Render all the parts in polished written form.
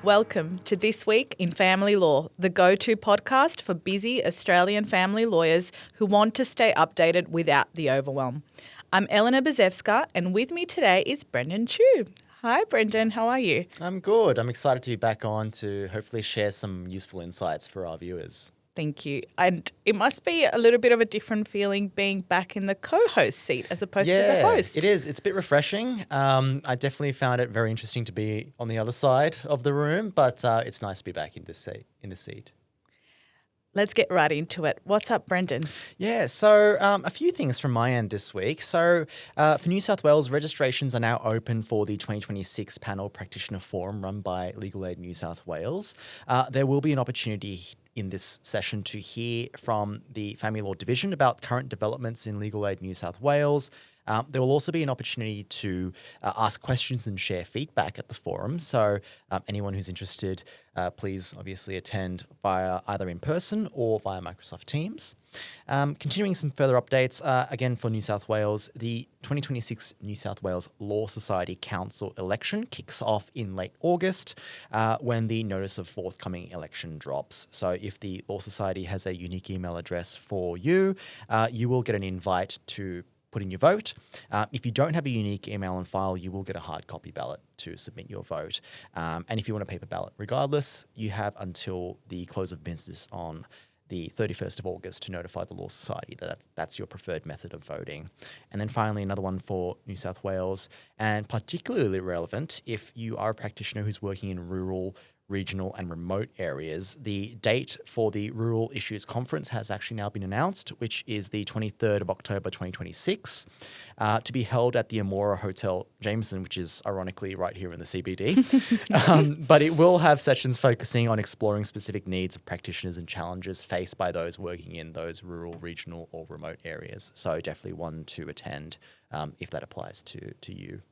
Welcome to This Week in Family Law, the go-to podcast for busy Australian family lawyers who want to stay updated without the overwhelm. I'm Eleanor Bezewska, and with me today is Brendan Chu. Hi, Brendan. How are you? I'm good. I'm excited to be back on to hopefully share some useful insights for our viewers. Thank you. And it must be a little bit of a different feeling being back in the co-host seat as opposed to the host. It is. It's a bit refreshing. I definitely found it very interesting to be on the other side of the room, but it's nice to be back in this seat. Let's get right into it. What's up, Brendan? Yeah, so a few things from my end this week. So for New South Wales, registrations are now open for the 2026 Panel Practitioner Forum run by Legal Aid New South Wales. There will be an opportunity in this session to hear from the Family Law Division about current developments in Legal Aid New South Wales. There will also be an opportunity to ask questions and share feedback at the forum. So anyone who's interested, please obviously attend via either in person or via Microsoft Teams. Continuing some further updates, again for New South Wales, the 2026 New South Wales Law Society Council election kicks off in late August when the notice of forthcoming election drops. So if the Law Society has a unique email address for you, you will get an invite to put in your vote. If you don't have a unique email on file, you will get a hard copy ballot to submit your vote. And if you want a paper ballot, regardless, you have until the close of business on the 31st of August to notify the Law Society that that's your preferred method of voting. And then finally, another one for New South Wales, and particularly relevant if you are a practitioner who's working in rural, regional and remote areas. The date for the Rural Issues Conference has actually now been announced, which is the 23rd of October 2026, to be held at the Amora Hotel Jameson, which is ironically right here in the CBD. But it will have sessions focusing on exploring specific needs of practitioners and challenges faced by those working in those rural, regional or remote areas. So definitely one to attend if that applies to you.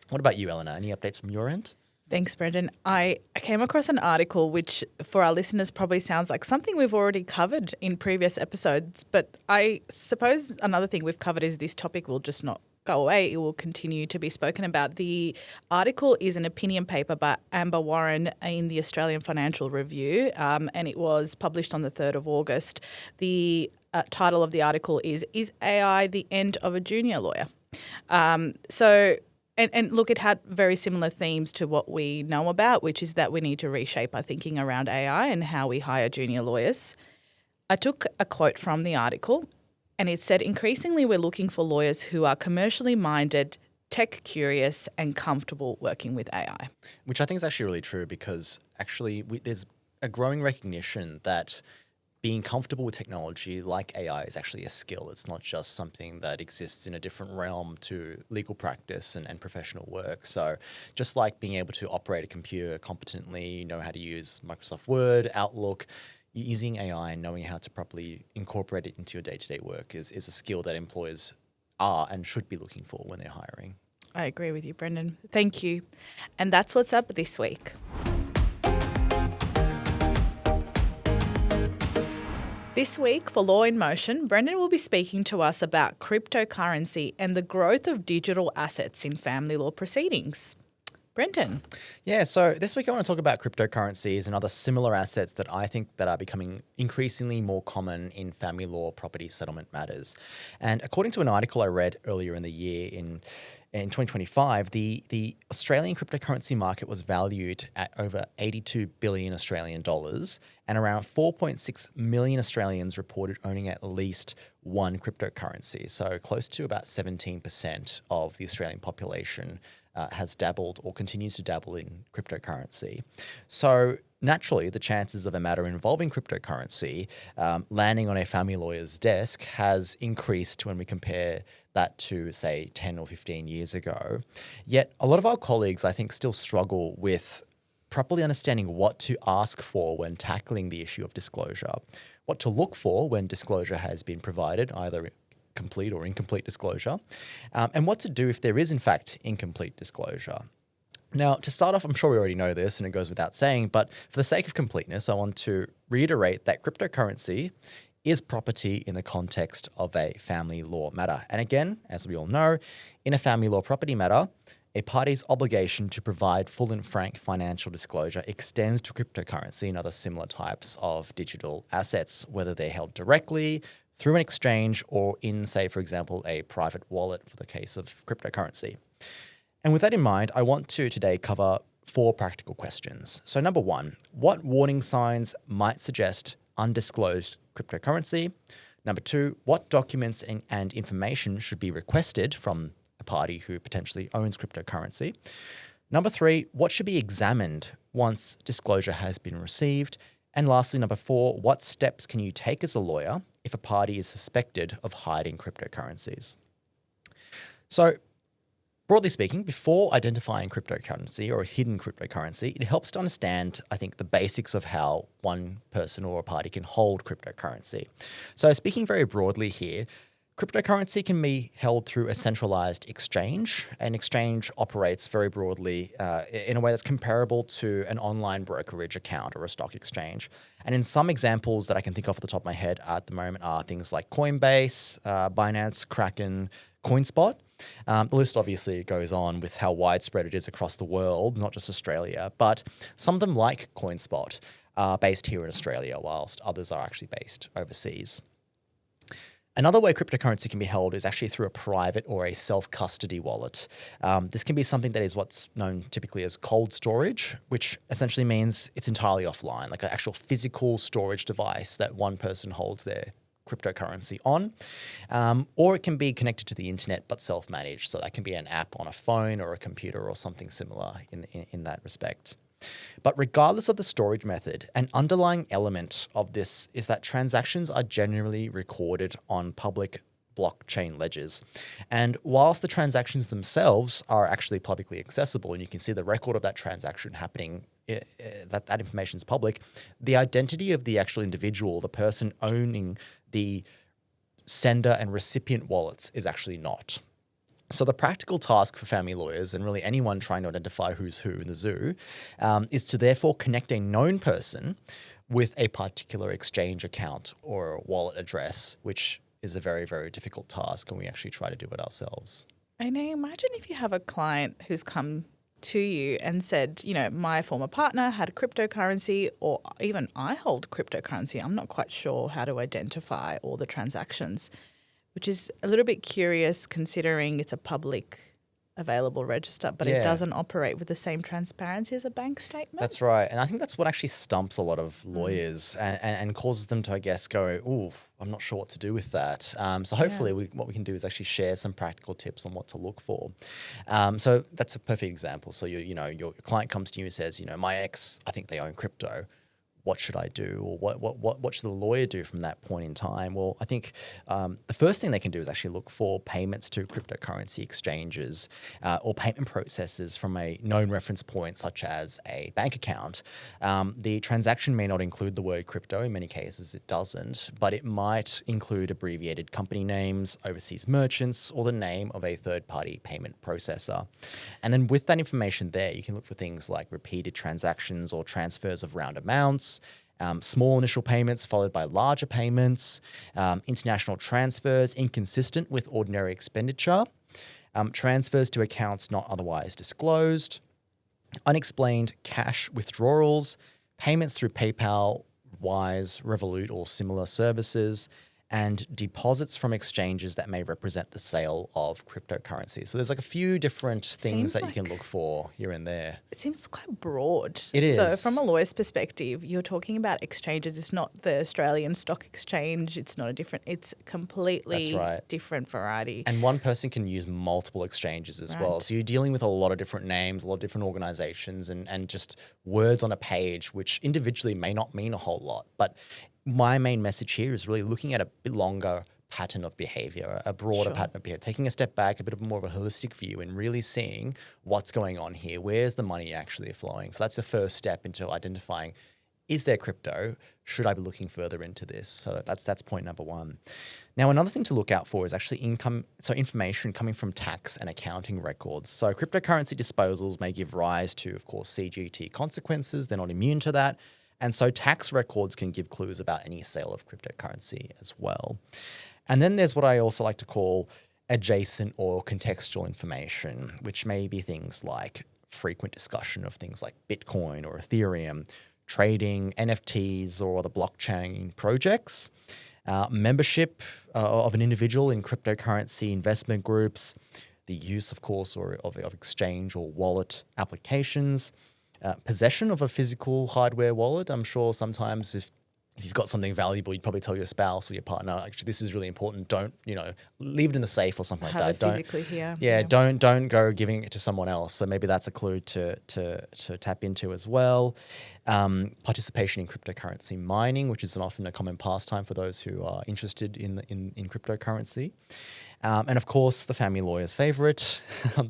What about you, Eleanor? Any updates from your end? Thanks, Brendan. I came across an article which for our listeners probably sounds like something we've already covered in previous episodes, but I suppose another thing we've covered is this topic will just not go away. It will continue to be spoken about. The article is an opinion paper by Amber Warren in the Australian Financial Review, and it was published on the 3rd of August. The title of the article is AI the End of a Junior Lawyer? And look, it had very similar themes to what we know about, which is that we need to reshape our thinking around AI and how we hire junior lawyers. I took a quote from the article and it said, increasingly we're looking for lawyers who are commercially minded, tech curious and comfortable working with AI. Which I think is actually really true because actually there's a growing recognition that being comfortable with technology like AI is actually a skill. It's not just something that exists in a different realm to legal practice and professional work. So just like being able to operate a computer competently, know how to use Microsoft Word, Outlook, using AI and knowing how to properly incorporate it into your day-to-day work is a skill that employers are and should be looking for when they're hiring. I agree with you, Brendan. Thank you. And that's what's up this week. This week for Law in Motion, Brendan will be speaking to us about cryptocurrency and the growth of digital assets in family law proceedings. Brendan. Yeah, so this week I want to talk about cryptocurrencies and other similar assets that I think that are becoming increasingly more common in family law property settlement matters. And according to an article I read earlier in the year in 2025, the Australian cryptocurrency market was valued at over 82 billion Australian dollars, and around 4.6 million Australians reported owning at least one cryptocurrency. So close to about 17% of the Australian population has dabbled or continues to dabble in cryptocurrency. So naturally, the chances of a matter involving cryptocurrency landing on a family lawyer's desk has increased when we compare that to, say, 10 or 15 years ago. Yet a lot of our colleagues, I think, still struggle with properly understanding what to ask for when tackling the issue of disclosure, what to look for when disclosure has been provided, either complete or incomplete disclosure, and what to do if there is, in fact, incomplete disclosure. Now, to start off, I'm sure we already know this and it goes without saying, but for the sake of completeness, I want to reiterate that cryptocurrency is property in the context of a family law matter. And again, as we all know, in a family law property matter, A party's obligation to provide full and frank financial disclosure extends to cryptocurrency and other similar types of digital assets, whether they're held directly through an exchange or in, say, for example, a private wallet for the case of cryptocurrency. And with that in mind, I want to today cover 4 practical questions. So number 1, what warning signs might suggest undisclosed cryptocurrency? Number 2, what documents and information should be requested from a party who potentially owns cryptocurrency? Number 3, what should be examined once disclosure has been received? And lastly, number 4, what steps can you take as a lawyer if a party is suspected of hiding cryptocurrencies? So, broadly speaking, before identifying cryptocurrency or a hidden cryptocurrency, it helps to understand, I think, the basics of how one person or a party can hold cryptocurrency. So speaking very broadly here, cryptocurrency can be held through a centralized exchange. An exchange operates very broadly in a way that's comparable to an online brokerage account or a stock exchange. And in some examples that I can think of off the top of my head at the moment are things like Coinbase, Binance, Kraken, CoinSpot. The list obviously goes on with how widespread it is across the world, not just Australia, but some of them like CoinSpot are based here in Australia, whilst others are actually based overseas. Another way cryptocurrency can be held is actually through a private or a self-custody wallet. This can be something that is what's known typically as cold storage, which essentially means it's entirely offline, like an actual physical storage device that one person holds their cryptocurrency on, or it can be connected to the internet but self-managed. So that can be an app on a phone or a computer or something similar in that respect. But regardless of the storage method, an underlying element of this is that transactions are generally recorded on public blockchain ledgers. And whilst the transactions themselves are actually publicly accessible and you can see the record of that transaction happening, that information is public, the identity of the actual individual, the person owning the sender and recipient wallets, is actually not. So the practical task for family lawyers and really anyone trying to identify who's who in the zoo is to therefore connect a known person with a particular exchange account or wallet address, which is a very, very difficult task, and we actually try to do it ourselves. I know, imagine if you have a client who's come to you and said, you know, my former partner had cryptocurrency, or even I hold cryptocurrency. I'm not quite sure how to identify all the transactions, which is a little bit curious considering it's a public available register, but it doesn't operate with the same transparency as a bank statement. That's right. And I think that's what actually stumps a lot of lawyers and causes them to, I guess, go, ooh, I'm not sure what to do with that. So hopefully what we can do is actually share some practical tips on what to look for. So that's a perfect example. So your client comes to you and says, my ex, I think they own crypto. What should I do, or what should the lawyer do from that point in time? Well, I think the first thing they can do is actually look for payments to cryptocurrency exchanges or payment processes from a known reference point, such as a bank account. The transaction may not include the word crypto. In many cases, it doesn't, but it might include abbreviated company names, overseas merchants, or the name of a third-party payment processor. And then with that information there, you can look for things like repeated transactions or transfers of round amounts, small initial payments followed by larger payments, international transfers inconsistent with ordinary expenditure, transfers to accounts not otherwise disclosed, unexplained cash withdrawals, payments through PayPal, Wise, Revolut, or similar services, and deposits from exchanges that may represent the sale of cryptocurrency. So there's like a few different things that you can look for here and there. It seems quite broad. It is. So from a lawyer's perspective, you're talking about exchanges. It's not the Australian Stock Exchange. It's not it's completely different variety. And one person can use multiple exchanges as well. So you're dealing with a lot of different names, a lot of different organizations, and just words on a page, which individually may not mean a whole lot. But my main message here is really looking at a bit longer pattern of behavior, a broader pattern of behavior, taking a step back, a bit of more of a holistic view and really seeing what's going on here. Where's the money actually flowing? So that's the first step into identifying, is there crypto? Should I be looking further into this? So that's point number 1. Now, another thing to look out for is actually information coming from tax and accounting records. So cryptocurrency disposals may give rise to, of course, CGT consequences. They're not immune to that. And so tax records can give clues about any sale of cryptocurrency as well. And then there's what I also like to call adjacent or contextual information, which may be things like frequent discussion of things like Bitcoin or Ethereum, trading, NFTs or other blockchain projects, membership of an individual in cryptocurrency investment groups, the use, of course, of exchange or wallet applications, possession of a physical hardware wallet. I'm sure sometimes if you've got something valuable, you'd probably tell your spouse or your partner, actually, this is really important. Don't, leave it in the safe or something like that. Have it physically here. Yeah, don't go giving it to someone else. So maybe that's a clue to tap into as well. Participation in cryptocurrency mining, which is often a common pastime for those who are interested in cryptocurrency. And of course, the family lawyer's favorite,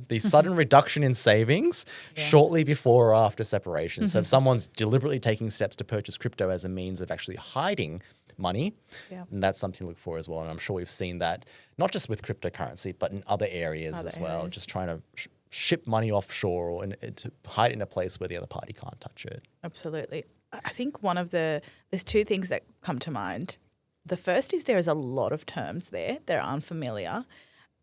the sudden reduction in savings shortly before or after separation. So if someone's deliberately taking steps to purchase crypto as a means of actually hiding money, and that's something to look for as well. And I'm sure we've seen that not just with cryptocurrency, but in other areas as well, just trying to ship money offshore or to hide it in a place where the other party can't touch it. Absolutely. I think there's two things that come to mind. The first is there is a lot of terms there that are unfamiliar,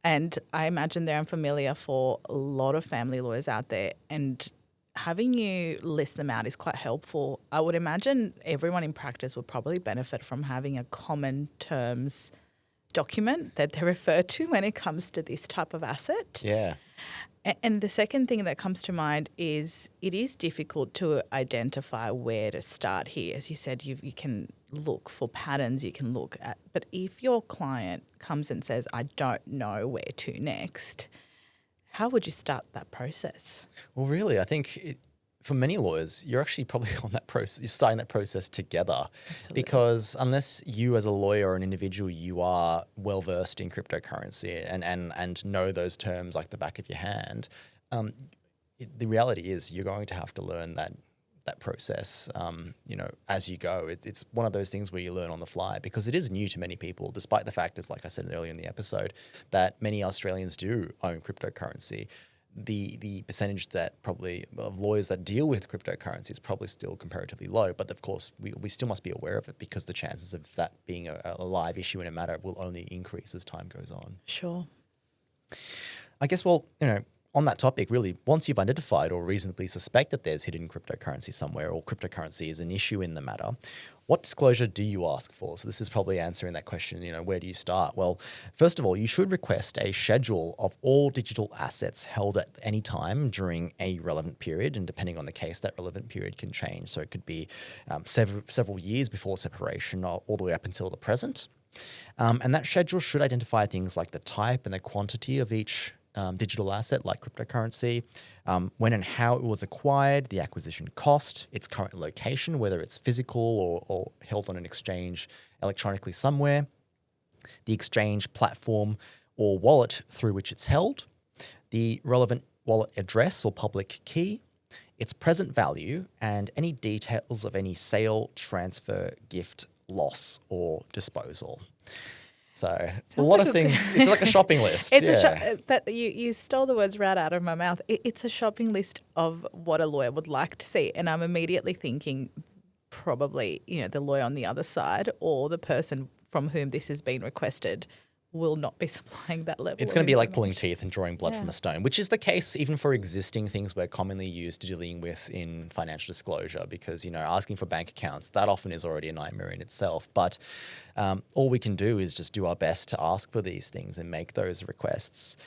and I imagine they're unfamiliar for a lot of family lawyers out there, and having you list them out is quite helpful. I would imagine everyone in practice would probably benefit from having a common terms document that they refer to when it comes to this type of asset. Yeah. And the second thing that comes to mind is it is difficult to identify where to start here. As you said, you can look for patterns, you can look at, but if your client comes and says, I don't know where to next, how would you start that process? Well, really, I think for many lawyers, you're actually probably on that process. You're starting that process together. Absolutely. Because unless you as a lawyer or an individual, you are well versed in cryptocurrency and know those terms like the back of your hand, the reality is you're going to have to learn that process, as you go. It's one of those things where you learn on the fly because it is new to many people, despite the fact, as like I said earlier in the episode, that many Australians do own cryptocurrency. The percentage that probably of lawyers that deal with cryptocurrency is probably still comparatively low, but of course we still must be aware of it because the chances of that being a live issue in a matter will only increase as time goes on. Sure. I guess, on that topic, really, once you've identified or reasonably suspect that there's hidden cryptocurrency somewhere or cryptocurrency is an issue in the matter, what disclosure do you ask for? So this is probably answering that question, where do you start? Well, first of all, you should request a schedule of all digital assets held at any time during a relevant period, and depending on the case, that relevant period can change. So it could be several years before separation or all the way up until the present. And that schedule should identify things like the type and the quantity of each digital asset like cryptocurrency, when and how it was acquired, the acquisition cost, its current location, whether it's physical or held on an exchange electronically somewhere, the exchange platform or wallet through which it's held, the relevant wallet address or public key, its present value, and any details of any sale, transfer, gift, loss, or disposal. So a lot of things. It's like a shopping list. You stole the words right out of my mouth. It's a shopping list of what a lawyer would like to see, and I'm immediately thinking probably the lawyer on the other side or the person from whom this has been requested will not be supplying that level. It's going to be like pulling teeth and drawing blood from a stone, which is the case even for existing things we're commonly used to dealing with in financial disclosure because, asking for bank accounts, that often is already a nightmare in itself. But all we can do is just do our best to ask for these things and make those requests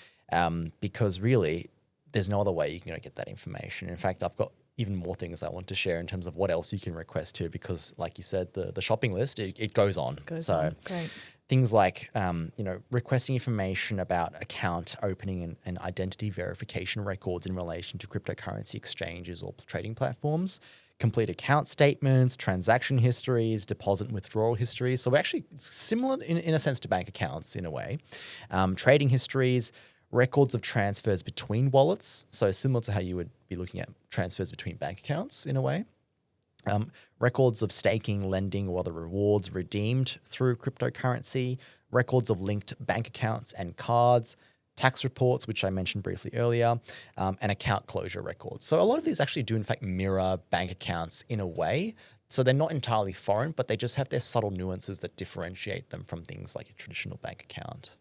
because really there's no other way you can get that information. In fact, I've got even more things I want to share in terms of what else you can request too because like you said, the shopping list, it goes on. Great. Things like, requesting information about account opening and identity verification records in relation to cryptocurrency exchanges or trading platforms, complete account statements, transaction histories, deposit and withdrawal histories. So actually it's similar in a sense to bank accounts in a way. Trading histories, records of transfers between wallets. So similar to how you would be looking at transfers between bank accounts in a way. Records of staking, lending, or other rewards redeemed through cryptocurrency, records of linked bank accounts and cards, tax reports, which I mentioned briefly earlier, and account closure records. So a lot of these actually do, in fact, mirror bank accounts in a way. So they're not entirely foreign, but they just have their subtle nuances that differentiate them from things like a traditional bank account.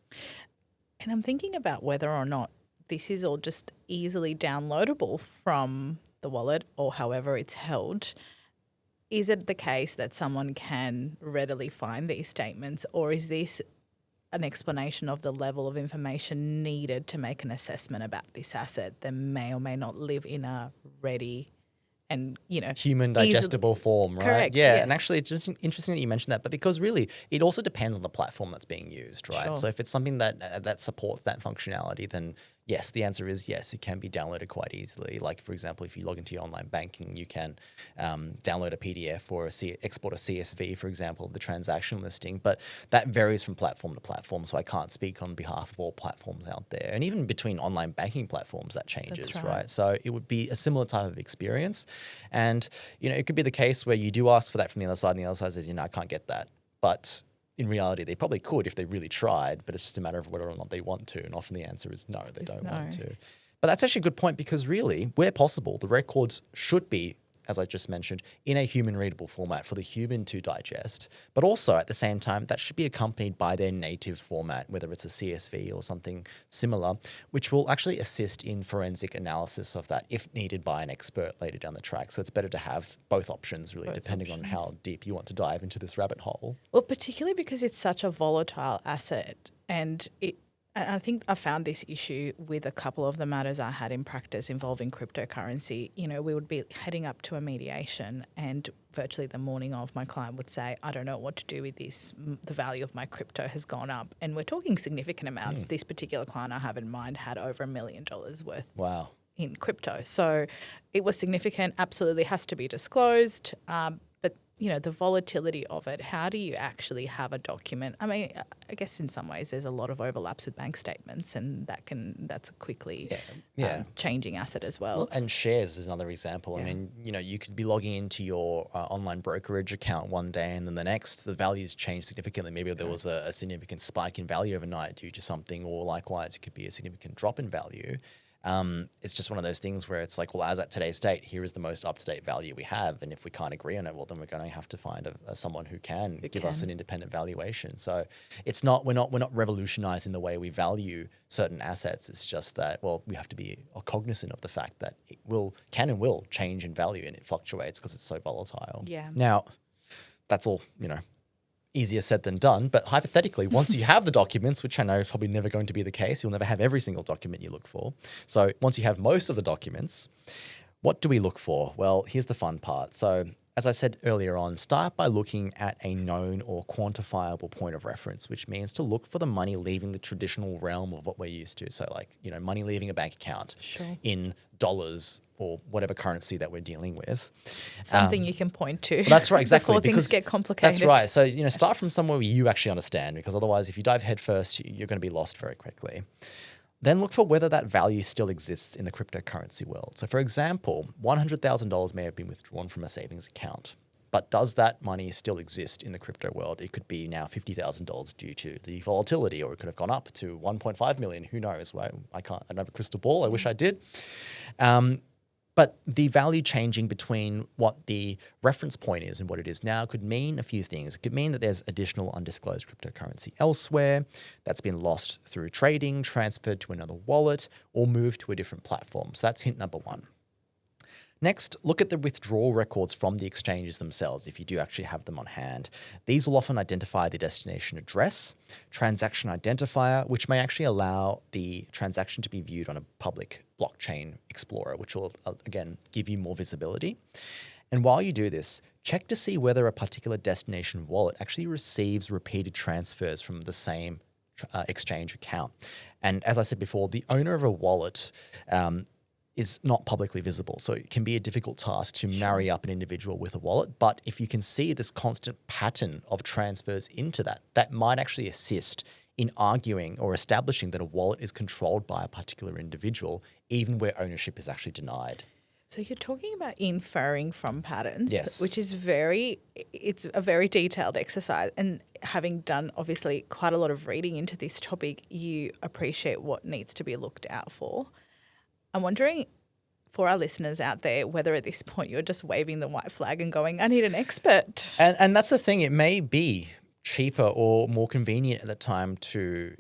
And I'm thinking about whether or not this is all just easily downloadable from the wallet or however it's held. Is it the case that someone can readily find these statements, or is this an explanation of the level of information needed to make an assessment about this asset that may or may not live in a ready and, human digestible form, right? Correct, Yeah, yes. and actually it's just interesting that you mentioned that, but because really it also depends on the platform that's being used, right? Sure. So if it's something that supports that functionality, then yes, the answer is yes, it can be downloaded quite easily. Like, for example, if you log into your online banking, you can download a PDF or export a CSV, for example, of the transaction listing. But that varies from platform to platform, so I can't speak on behalf of all platforms out there. And even between online banking platforms, that changes, That's right. right. So it would be a similar type of experience. And, it could be the case where you do ask for that from the other side, and the other side says, I can't get that. But in reality, they probably could if they really tried, but it's just a matter of whether or not they want to. And often the answer is no, they don't want to. But that's actually a good point, because really, where possible, the records should be, as I just mentioned, in a human readable format for the human to digest. But also at the same time, that should be accompanied by their native format, whether it's a CSV or something similar, which will actually assist in forensic analysis of that if needed by an expert later down the track. So it's better to have both options, really, depending on how deep you want to dive into this rabbit hole. Well, particularly because it's such a volatile asset, and I think I found this issue with a couple of the matters I had in practice involving cryptocurrency. We would be heading up to a mediation, and virtually the morning of, my client would say, I don't know what to do with this. The value of my crypto has gone up. And we're talking significant amounts. This particular client I have in mind had over $1 million worth. Wow. In crypto. So it was significant, absolutely has to be disclosed. But, the volatility of it, how do you actually have a document? I mean, I guess in some ways there's a lot of overlaps with bank statements, and that's a quickly changing asset as well. And shares is another example. I mean, you could be logging into your online brokerage account one day, and then the next, the values change significantly. Maybe there was a significant spike in value overnight due to something, or likewise, it could be a significant drop in value. It's just one of those things where it's like, well, as at today's date, here is the most up-to-date value we have. And if we can't agree on it, well, then we're going to have to find someone who can give us an independent valuation. So it's not, we're not revolutionizing the way we value certain assets. It's just that, well, we have to be cognizant of the fact that it can and will change in value, and it fluctuates because it's so volatile. Yeah. Now, that's all, easier said than done, but hypothetically, once you have the documents, which I know is probably never going to be the case, you'll never have every single document you look for. So once you have most of the documents, what do we look for? Well, here's the fun part. So as I said earlier on, start by looking at a known or quantifiable point of reference, which means to look for the money leaving the traditional realm of what we're used to. So like, money leaving a bank account in dollars or whatever currency that we're dealing with. Something you can point to. That's right, exactly. Before things get complicated. That's right. So, start from somewhere where you actually understand, because otherwise if you dive headfirst, you're going to be lost very quickly. Then look for whether that value still exists in the cryptocurrency world. So for example, $100,000 may have been withdrawn from a savings account, but does that money still exist in the crypto world? It could be now $50,000 due to the volatility, or it could have gone up to 1.5 million. Who knows? Well, I don't have a crystal ball. I wish I did. But the value changing between what the reference point is and what it is now could mean a few things. It could mean that there's additional undisclosed cryptocurrency elsewhere that's been lost through trading, transferred to another wallet, or moved to a different platform. So that's hint number one. Next, look at the withdrawal records from the exchanges themselves, if you do actually have them on hand. These will often identify the destination address, transaction identifier, which may actually allow the transaction to be viewed on a public blockchain explorer, which will, again, give you more visibility. And while you do this, check to see whether a particular destination wallet actually receives repeated transfers from the same exchange account. And as I said before, the owner of a wallet is not publicly visible. So it can be a difficult task to marry up an individual with a wallet. But if you can see this constant pattern of transfers into that might actually assist in arguing or establishing that a wallet is controlled by a particular individual, even where ownership is actually denied. So you're talking about inferring from patterns, yes, which is it's a very detailed exercise. And having done obviously quite a lot of reading into this topic, you appreciate what needs to be looked out for. I'm wondering, for our listeners out there, whether at this point you're just waving the white flag and going, I need an expert. And that's the thing. It may be cheaper or more convenient at the time to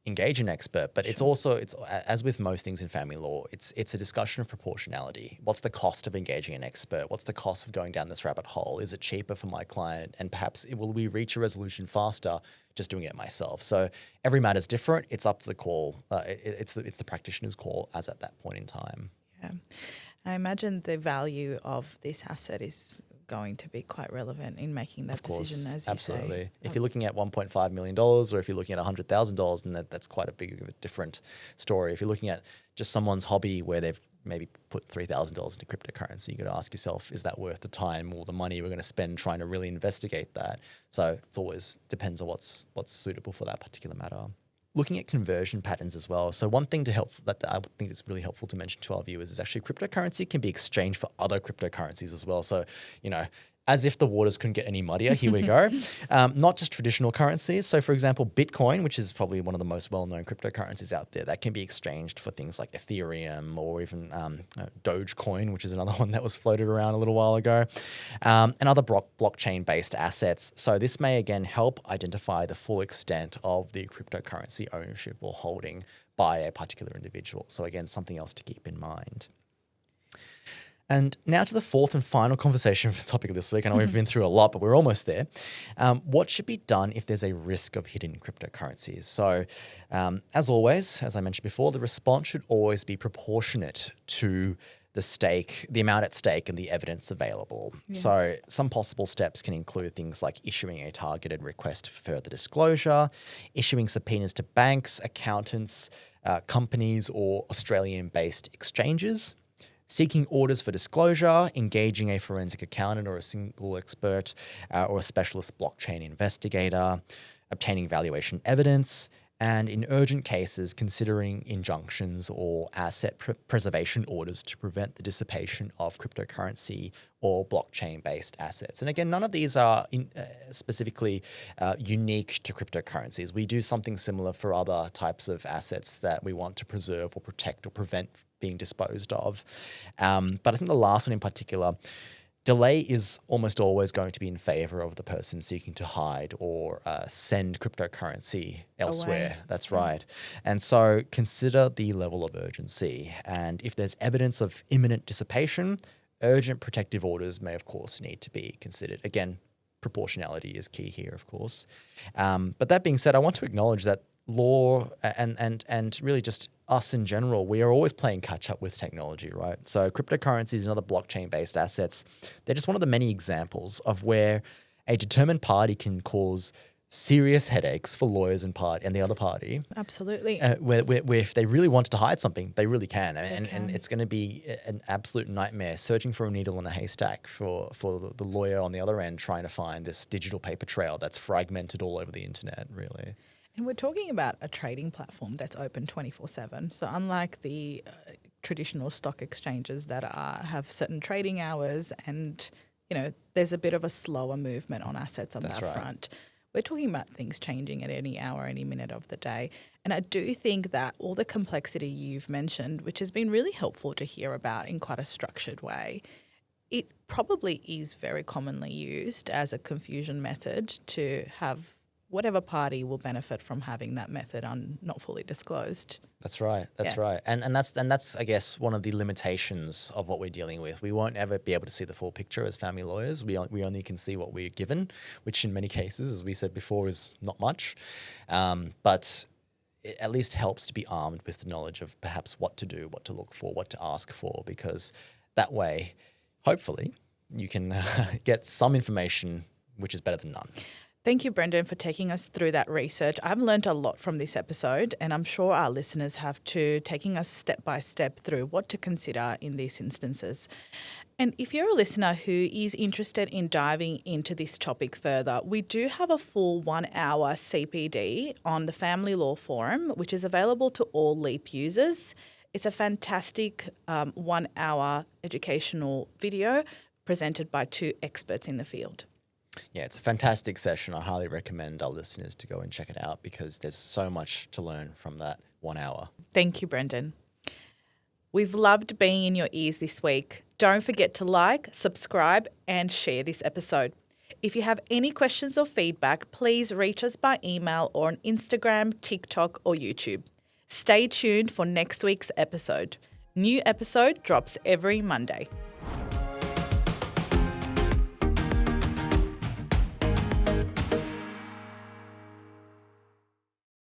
engage an expert, but it's also, it's as with most things in family law, it's a discussion of proportionality. What's the cost of engaging an expert? What's the cost of going down this rabbit hole? Is it cheaper for my client? And perhaps will we reach a resolution faster just doing it myself? So every matter is different. It's up to the call. It's the practitioner's call as at that point in time. Yeah. I imagine the value of this asset is going to be quite relevant in making that decision, as you absolutely. say. If you're looking at $1.5 million or if you're looking at $100,000, then that's quite a big of a different story. If you're looking at just someone's hobby where they've maybe put $3,000 into cryptocurrency, you got to ask yourself, is that worth the time or the money we're going to spend trying to really investigate that? So it's always depends on what's suitable for that particular matter. Looking at conversion patterns as well. So one thing to help that I think is really helpful to mention to our viewers is actually cryptocurrency can be exchanged for other cryptocurrencies as well. So, as if the waters couldn't get any muddier, here we go. Not just traditional currencies. So for example, Bitcoin, which is probably one of the most well-known cryptocurrencies out there, that can be exchanged for things like Ethereum or even Dogecoin, which is another one that was floated around a little while ago, and other blockchain-based assets. So this may again help identify the full extent of the cryptocurrency ownership or holding by a particular individual. So again, something else to keep in mind. And now to the fourth and final conversation for the topic of this week. I know we've been through a lot, but we're almost there. What should be done if there's a risk of hidden cryptocurrencies? So as always, as I mentioned before, the response should always be proportionate to the amount at stake and the evidence available. Yeah. So some possible steps can include things like issuing a targeted request for further disclosure, issuing subpoenas to banks, accountants, companies, or Australian-based exchanges, seeking orders for disclosure, engaging a forensic accountant or a single expert or a specialist blockchain investigator, obtaining valuation evidence, and in urgent cases, considering injunctions or asset preservation orders to prevent the dissipation of cryptocurrency or blockchain-based assets. And again, none of these are specifically unique to cryptocurrencies. We do something similar for other types of assets that we want to preserve or protect or prevent being disposed of. But I think the last one in particular, delay is almost always going to be in favor of the person seeking to hide or send cryptocurrency elsewhere. Away. That's right. And so consider the level of urgency. And if there's evidence of imminent dissipation, urgent protective orders may, of course, need to be considered. Again, proportionality is key here, of course. But that being said, I want to acknowledge that law and really just us in general, we are always playing catch up with technology, right? So cryptocurrencies and other blockchain-based assets, they're just one of the many examples of where a determined party can cause serious headaches for lawyers and the other party. Absolutely. Where if they really wanted to hide something, they really can. And it's going to be an absolute nightmare searching for a needle in a haystack for the lawyer on the other end trying to find this digital paper trail that's fragmented all over the internet, really. And we're talking about a trading platform that's open 24/7. So unlike the traditional stock exchanges that have certain trading hours and, there's a bit of a slower movement on assets on that front. We're talking about things changing at any hour, any minute of the day. And I do think that all the complexity you've mentioned, which has been really helpful to hear about in quite a structured way, it probably is very commonly used as a confusion method to have whatever party will benefit from having that method not fully disclosed. That's right. That's right. And that's I guess one of the limitations of what we're dealing with. We won't ever be able to see the full picture as family lawyers. We only can see what we're given, which in many cases, as we said before, is not much. But it at least helps to be armed with the knowledge of perhaps what to do, what to look for, what to ask for, because that way, hopefully, you can get some information which is better than none. Thank you, Brendan, for taking us through that research. I've learned a lot from this episode, and I'm sure our listeners have too, taking us step by step through what to consider in these instances. And if you're a listener who is interested in diving into this topic further, we do have a full 1-hour CPD on the Family Law Forum, which is available to all LEAP users. It's a fantastic 1-hour educational video presented by 2 experts in the field. Yeah, it's a fantastic session. I highly recommend our listeners to go and check it out because there's so much to learn from that 1 hour. Thank you, Brendan. We've loved being in your ears this week. Don't forget to like, subscribe, and share this episode. If you have any questions or feedback, please reach us by email or on Instagram, TikTok, or YouTube. Stay tuned for next week's episode. New episode drops every Monday.